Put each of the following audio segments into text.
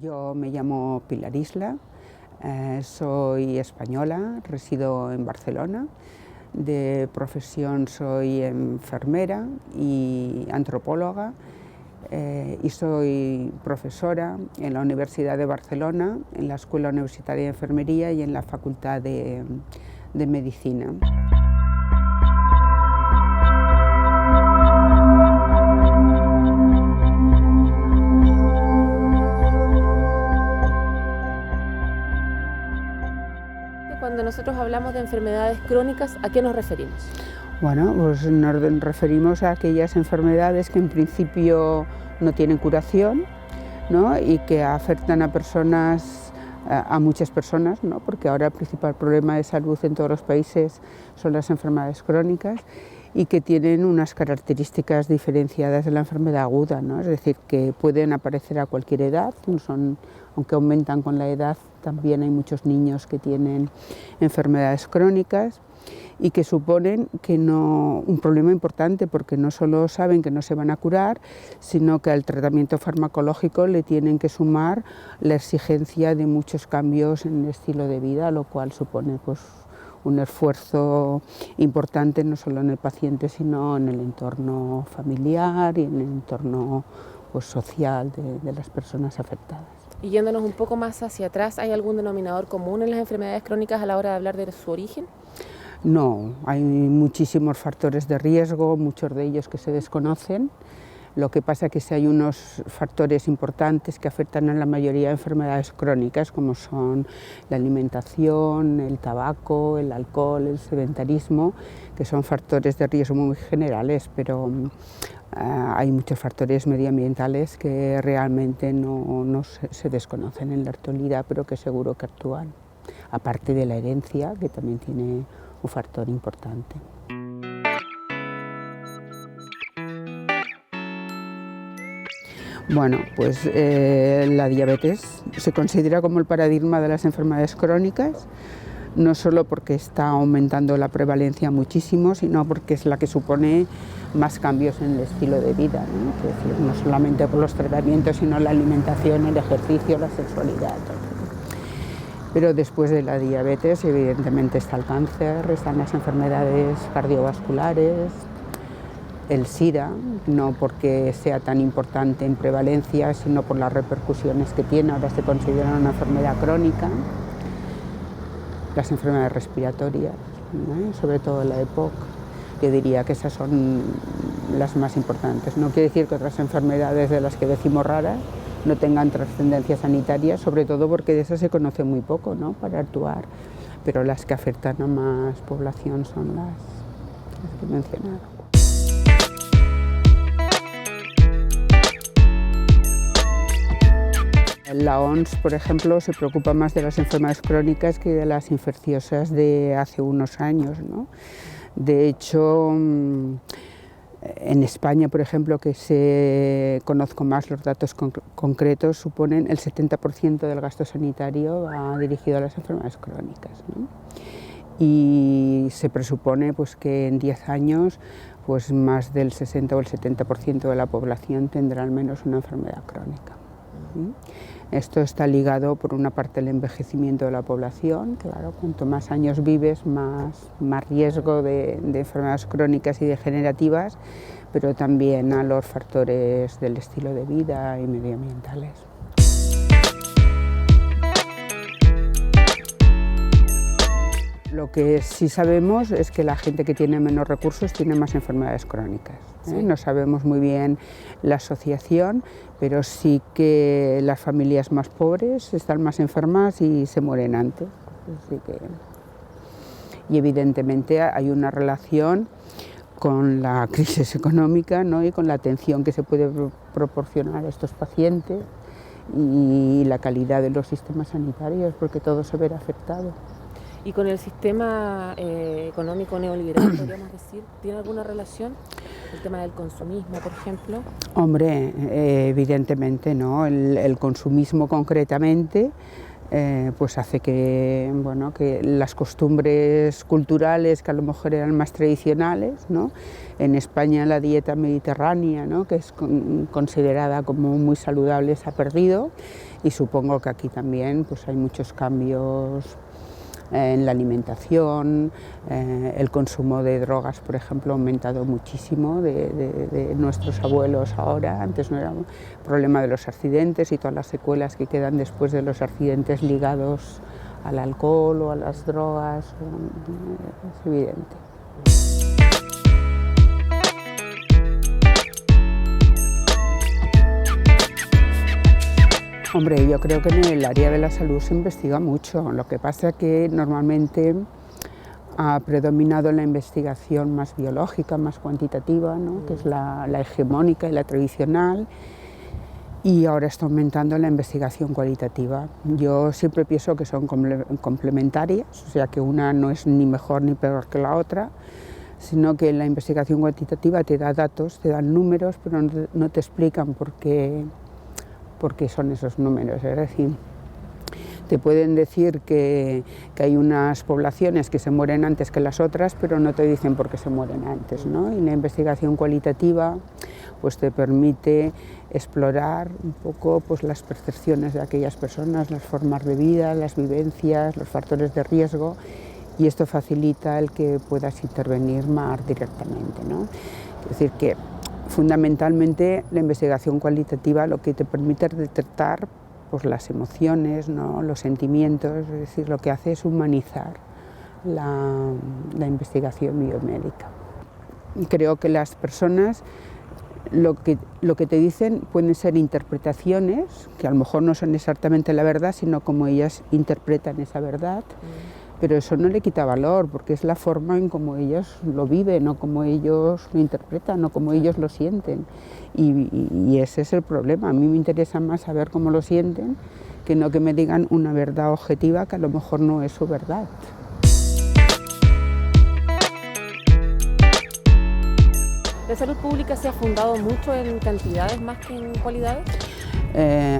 Yo me llamo Pilar Isla, soy española, resido en Barcelona. De profesión soy enfermera y antropóloga y soy profesora en la Universidad de Barcelona, en la Escuela Universitaria de Enfermería y en la Facultad de Medicina. Cuando nosotros hablamos de enfermedades crónicas, ¿a qué nos referimos? Bueno, pues nos referimos a aquellas enfermedades que en principio no tienen curación, ¿no? Y que afectan a personas, a muchas personas, ¿no? Porque ahora el principal problema de salud en todos los países son las enfermedades crónicas y que tienen unas características diferenciadas de la enfermedad aguda, ¿no? Es decir, que pueden aparecer a cualquier edad, aunque aumentan con la edad, también hay muchos niños que tienen enfermedades crónicas y que suponen un problema importante, porque no solo saben que no se van a curar, sino que al tratamiento farmacológico le tienen que sumar la exigencia de muchos cambios en el estilo de vida, lo cual supone pues, un esfuerzo importante no solo en el paciente, sino en el entorno familiar y en el entorno pues, social de las personas afectadas. Y yéndonos un poco más hacia atrás, ¿hay algún denominador común en las enfermedades crónicas a la hora de hablar de su origen? No, hay muchísimos factores de riesgo, muchos de ellos que se desconocen. Lo que pasa es que sí hay unos factores importantes que afectan a la mayoría de enfermedades crónicas, como son la alimentación, el tabaco, el alcohol, el sedentarismo, que son factores de riesgo muy generales, pero hay muchos factores medioambientales que realmente no se desconocen en la actualidad, pero que seguro que actúan, aparte de la herencia, que también tiene un factor importante. Bueno, pues la diabetes se considera como el paradigma de las enfermedades crónicas, no solo porque está aumentando la prevalencia muchísimo, sino porque es la que supone más cambios en el estilo de vida, ¿no? Es decir, no solamente por los tratamientos, sino la alimentación, el ejercicio, la sexualidad. Pero después de la diabetes, evidentemente, está el cáncer, están las enfermedades cardiovasculares, el SIDA, no porque sea tan importante en prevalencia, sino por las repercusiones que tiene, ahora se considera una enfermedad crónica, las enfermedades respiratorias, ¿no? Sobre todo la EPOC, yo diría que esas son las más importantes. No quiere decir que otras enfermedades de las que decimos raras no tengan trascendencia sanitaria, sobre todo porque de esas se conoce muy poco, ¿no? Para actuar, pero las que afectan a más población son las que he mencionado. La OMS, por ejemplo, se preocupa más de las enfermedades crónicas que de las infecciosas de hace unos años, ¿no? De hecho, en España, por ejemplo, que conozco más los datos concretos, suponen el 70% del gasto sanitario va dirigido a las enfermedades crónicas, ¿no? Y se presupone pues, que en 10 años pues, más del 60 o el 70% de la población tendrá al menos una enfermedad crónica. Esto está ligado por una parte al envejecimiento de la población, claro, cuanto más años vives, más riesgo de enfermedades crónicas y degenerativas, pero también a los factores del estilo de vida y medioambientales. Lo que sí sabemos es que la gente que tiene menos recursos tiene más enfermedades crónicas, ¿eh? Sí. No sabemos muy bien la asociación, pero sí que las familias más pobres están más enfermas y se mueren antes. Y evidentemente hay una relación con la crisis económica, ¿no? Y con la atención que se puede proporcionar a estos pacientes y la calidad de los sistemas sanitarios, porque todo se verá afectado. ¿Y con el sistema económico neoliberal, podríamos decir, tiene alguna relación? ¿El tema del consumismo, por ejemplo? Hombre, evidentemente no. El consumismo concretamente pues hace que, bueno, que las costumbres culturales que a lo mejor eran más tradicionales, ¿no? En España la dieta mediterránea, ¿no? Que es considerada como muy saludable, se ha perdido, y supongo que aquí también pues hay muchos cambios en la alimentación, el consumo de drogas, por ejemplo, ha aumentado muchísimo de nuestros abuelos ahora. Antes no era un problema de los accidentes y todas las secuelas que quedan después de los accidentes ligados al alcohol o a las drogas, es evidente. Hombre, yo creo que en el área de la salud se investiga mucho, lo que pasa es que normalmente ha predominado la investigación más biológica, más cuantitativa, ¿no? Que es la hegemónica y la tradicional, y ahora está aumentando la investigación cualitativa. Yo siempre pienso que son complementarias, o sea que una no es ni mejor ni peor que la otra, sino que la investigación cuantitativa te da datos, te dan números, pero no te explican por qué son esos números. Es decir, te pueden decir que hay unas poblaciones que se mueren antes que las otras, pero no te dicen por qué se mueren antes, ¿no? Y la investigación cualitativa pues te permite explorar un poco pues las percepciones de aquellas personas, las formas de vida, las vivencias, los factores de riesgo, y esto facilita el que puedas intervenir más directamente, ¿no? Es decir, que fundamentalmente la investigación cualitativa lo que te permite es detectar pues, las emociones, ¿no? Los sentimientos, es decir, lo que hace es humanizar la investigación biomédica. Creo que las personas lo que te dicen pueden ser interpretaciones, que a lo mejor no son exactamente la verdad, sino como ellas interpretan esa verdad. Pero eso no le quita valor, porque es la forma en cómo ellos lo viven, o cómo ellos lo interpretan, o cómo ellos lo sienten. Y ese es el problema. A mí me interesa más saber cómo lo sienten, que no que me digan una verdad objetiva que a lo mejor no es su verdad. ¿La salud pública se ha fundado mucho en cantidades más que en cualidades?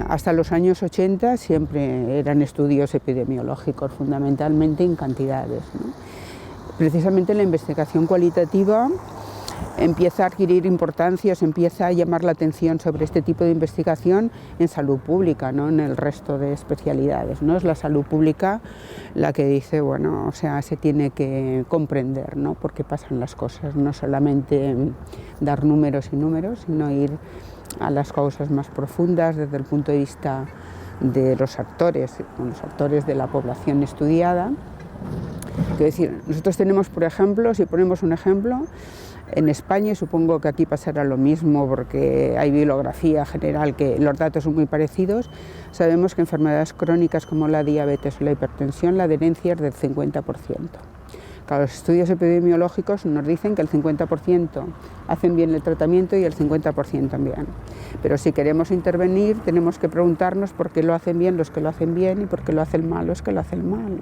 Hasta los años 80 siempre eran estudios epidemiológicos, fundamentalmente en cantidades, ¿no? Precisamente la investigación cualitativa empieza a adquirir importancia, se empieza a llamar la atención sobre este tipo de investigación en salud pública, no en el resto de especialidades, ¿no? Es la salud pública la que dice, bueno, o sea, se tiene que comprender, ¿no? Por qué pasan las cosas, no solamente dar números y números, sino ir a las causas más profundas desde el punto de vista de los actores de la población estudiada. Es decir, nosotros tenemos, por ejemplo, si ponemos un ejemplo, en España, y supongo que aquí pasará lo mismo porque hay bibliografía general que los datos son muy parecidos, sabemos que enfermedades crónicas como la diabetes o la hipertensión, la adherencia es del 50%. Claro, los estudios epidemiológicos nos dicen que el 50% hacen bien el tratamiento y el 50% también. Pero si queremos intervenir, tenemos que preguntarnos por qué lo hacen bien los que lo hacen bien y por qué lo hacen mal los que lo hacen mal.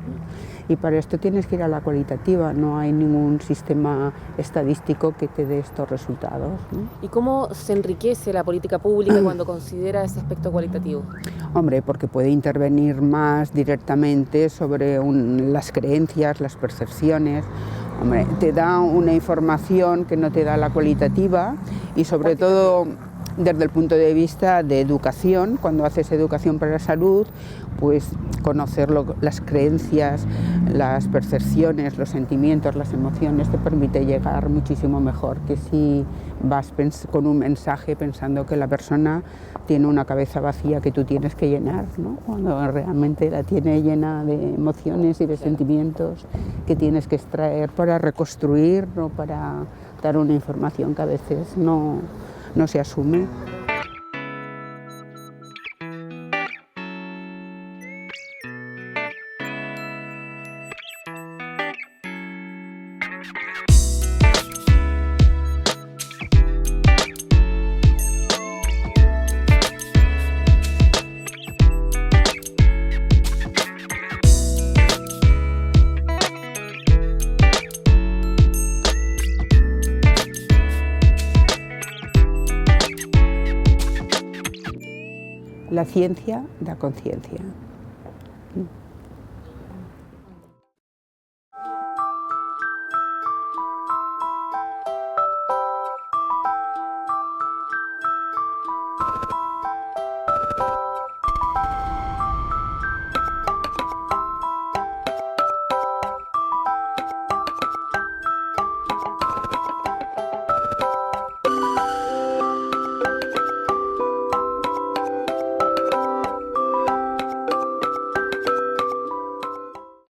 Y para esto tienes que ir a la cualitativa, no hay ningún sistema estadístico que te dé estos resultados, ¿no? ¿Y cómo se enriquece la política pública cuando considera ese aspecto cualitativo? Hombre, porque puede intervenir más directamente sobre las creencias, las percepciones. Hombre, te da una información que no te da la cualitativa, y sobre todo desde el punto de vista de educación, cuando haces educación para la salud, pues conocer las creencias, las percepciones, los sentimientos, las emociones, te permite llegar muchísimo mejor que si vas con un mensaje pensando que la persona tiene una cabeza vacía que tú tienes que llenar, ¿no? Cuando realmente la tiene llena de emociones y de sentimientos que tienes que extraer para reconstruir, o para dar una información que a veces no se asume. La ciencia da conciencia. Mm.